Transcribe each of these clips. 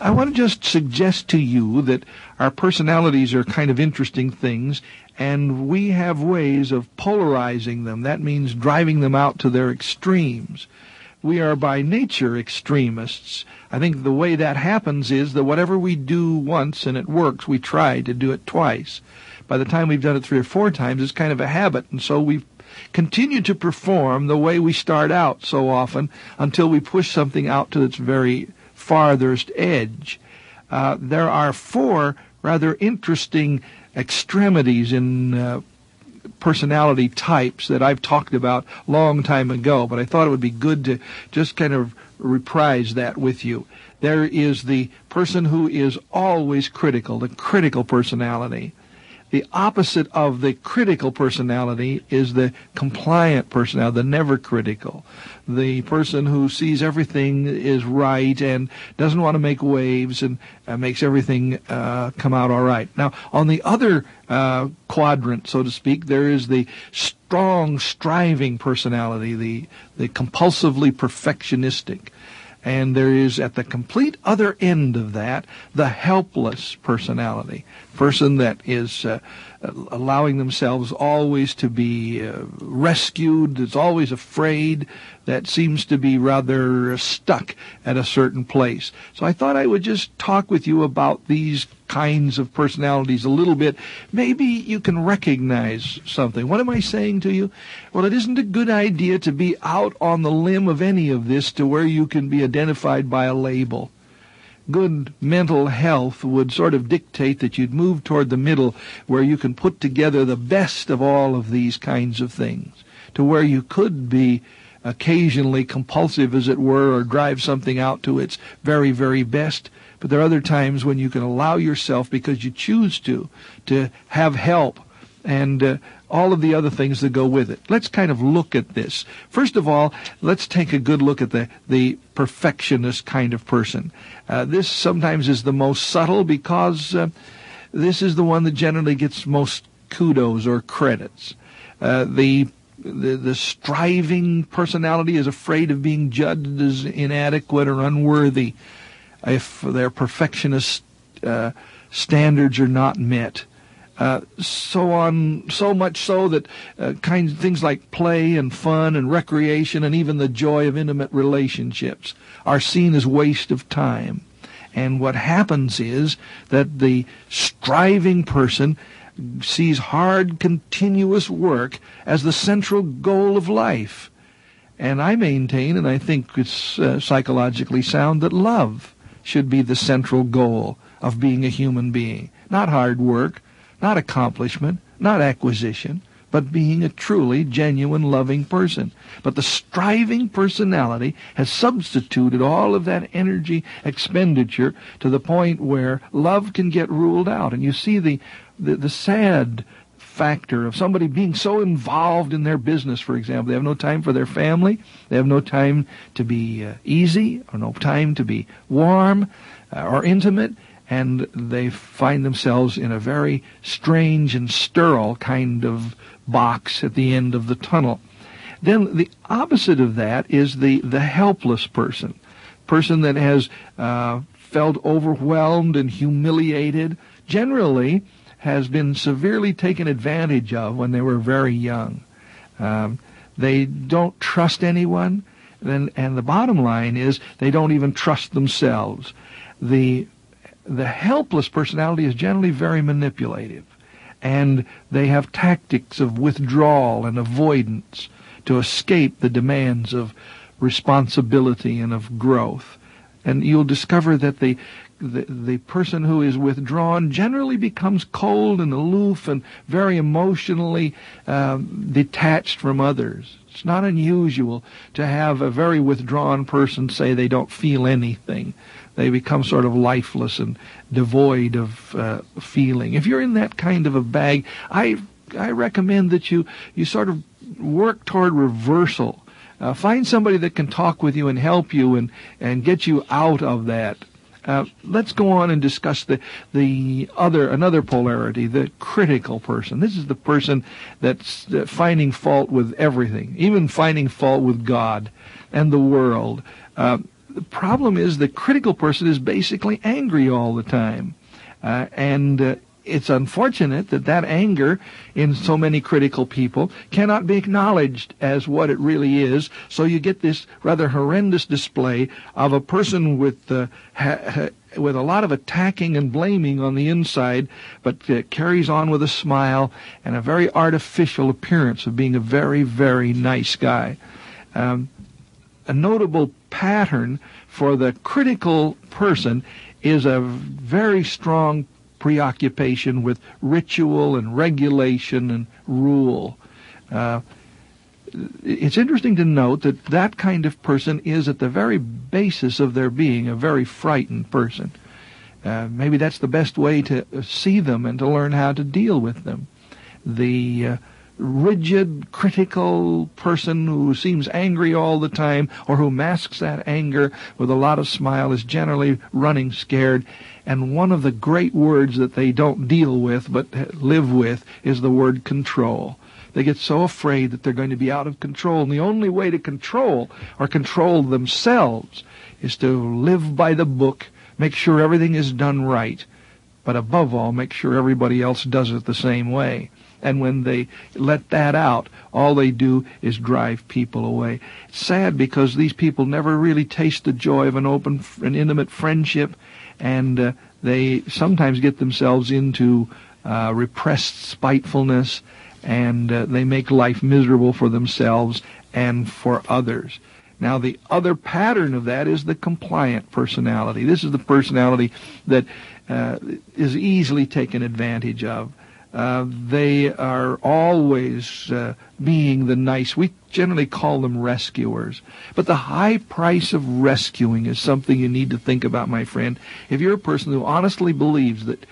I want to just suggest to you that our personalities are kind of interesting things, and we have ways of polarizing them. That means driving them out to their extremes. We are by nature extremists. I think the way that happens is that whatever we do once and it works, we try to do it twice. By the time we've done it 3 or 4 times, it's kind of a habit, and so we continue to perform the way we start out so often until we push something out to its very farthest edge. There are 4 rather interesting extremities in personality types that I've talked about a long time ago, but I thought it would be good to just kind of reprise that with you. There is the person who is always critical, the critical personality. The opposite of the critical personality is the compliant personality, the never critical. The person who sees everything is right and doesn't want to make waves and makes everything come out all right. Now, on the other quadrant, so to speak, there is the strong, striving personality, the compulsively perfectionistic. And there is, at the complete other end of that, the helpless personality, person that is allowing themselves always to be rescued, that's always afraid, that seems to be rather stuck at a certain place. So I thought I would just talk with you about these kinds of personalities a little bit. Maybe you can recognize something. What am I saying to you? Well, it isn't a good idea to be out on the limb of any of this to where you can be identified by a label. Good mental health would sort of dictate that you'd move toward the middle where you can put together the best of all of these kinds of things, to where you could be occasionally compulsive, as it were, or drive something out to its very, very best. But there are other times when you can allow yourself, because you choose to have help and all of the other things that go with it. Let's kind of look at this. First of all, let's take a good look at the perfectionist kind of person. This sometimes is the most subtle because this is the one that generally gets most kudos or credits. The striving personality is afraid of being judged as inadequate or unworthy if their perfectionist standards are not met. So much so that things like play and fun and recreation and even the joy of intimate relationships are seen as waste of time. And what happens is that the striving person sees hard, continuous work as the central goal of life. And I maintain, and I think it's psychologically sound, that love should be the central goal of being a human being. Not hard work, not accomplishment, not acquisition, but being a truly genuine, loving person. But the striving personality has substituted all of that energy expenditure to the point where love can get ruled out. And you see the sad factor of somebody being so involved in their business, for example. They have no time for their family. They have no time to be easy, or no time to be warm or intimate. And they find themselves in a very strange and sterile kind of box at the end of the tunnel. Then the opposite of that is the helpless person that has felt overwhelmed and humiliated, generally has been severely taken advantage of when they were very young. They don't trust anyone, and the bottom line is they don't even trust themselves. The helpless personality is generally very manipulative, and they have tactics of withdrawal and avoidance to escape the demands of responsibility and of growth. And you'll discover that the person who is withdrawn generally becomes cold and aloof and very emotionally detached from others. It's not unusual to have a very withdrawn person say they don't feel anything. They become sort of lifeless and devoid of feeling. If you're in that kind of a bag, I recommend that you sort of work toward reversal. Find somebody that can talk with you and help you and get you out of that. Let's go on and discuss another polarity, the critical person. This is the person that's finding fault with everything, even finding fault with God and the world. The problem is the critical person is basically angry all the time. And it's unfortunate that that anger in so many critical people cannot be acknowledged as what it really is. So you get this rather horrendous display of a person with a lot of attacking and blaming on the inside, but carries on with a smile and a very artificial appearance of being a very, very nice guy. A notable pattern for the critical person is a very strong preoccupation with ritual and regulation and rule. It's interesting to note that that kind of person is at the very basis of their being a very frightened person. Maybe that's the best way to see them and to learn how to deal with them. The rigid, critical person who seems angry all the time or who masks that anger with a lot of smile is generally running scared. And one of the great words that they don't deal with but live with is the word control. They get so afraid that they're going to be out of control. And the only way to control or control themselves is to live by the book, make sure everything is done right, but above all, make sure everybody else does it the same way. And when they let that out, all they do is drive people away. It's sad because these people never really taste the joy of an open and intimate friendship, and they sometimes get themselves into repressed spitefulness, and they make life miserable for themselves and for others. Now, the other pattern of that is the compliant personality. This is the personality that is easily taken advantage of. They are always being the nice. We generally call them rescuers. But the high price of rescuing is something you need to think about, my friend. If you're a person who honestly believes that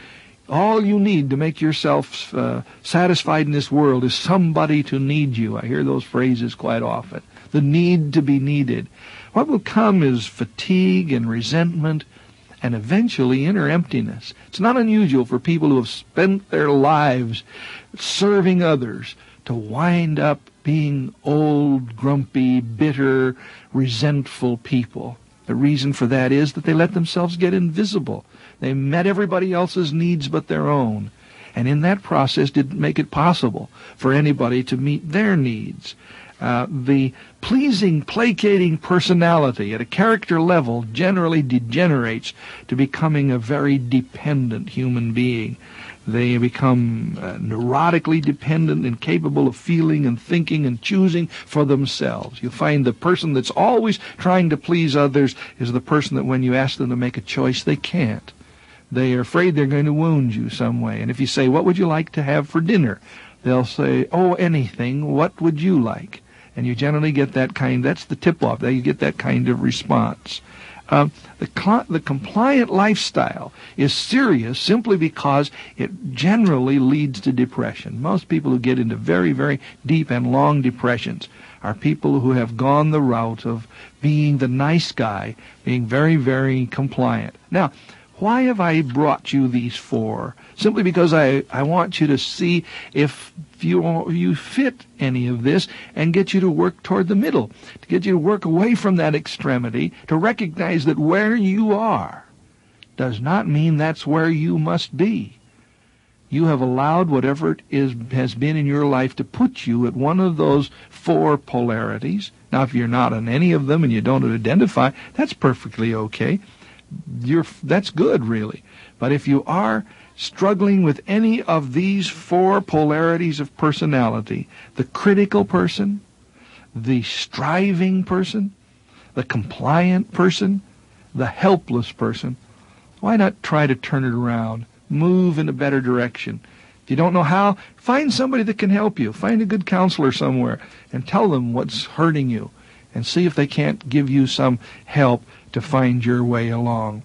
all you need to make yourself satisfied in this world is somebody to need you. I hear those phrases quite often. The need to be needed. What will come is fatigue and resentment and eventually inner emptiness. It's not unusual for people who have spent their lives serving others to wind up being old, grumpy, bitter, resentful people. The reason for that is that they let themselves get invisible. They met everybody else's needs but their own. And in that process didn't make it possible for anybody to meet their needs. The pleasing, placating personality at a character level generally degenerates to becoming a very dependent human being. They become neurotically dependent and capable of feeling and thinking and choosing for themselves. You find the person that's always trying to please others is the person that when you ask them to make a choice, they can't. They are afraid they're going to wound you some way. And if you say, what would you like to have for dinner? They'll say, oh, anything. What would you like? And you generally get that kind, that's the tip-off, you get that kind of response. The compliant lifestyle is serious simply because it generally leads to depression. Most people who get into very, very deep and long depressions are people who have gone the route of being the nice guy, being very, very compliant. Now, why have I brought you these four? Simply because I want you to see if you fit any of this and get you to work toward the middle, to get you to work away from that extremity, to recognize that where you are does not mean that's where you must be. You have allowed whatever has been in your life to put you at one of those four polarities. Now, if you're not on any of them and you don't identify, that's perfectly okay. That's good, really. But if you are struggling with any of these four polarities of personality, the critical person, the striving person, the compliant person, the helpless person, why not try to turn it around, move in a better direction? If you don't know how, find somebody that can help you. Find a good counselor somewhere and tell them what's hurting you and see if they can't give you some help to find your way along.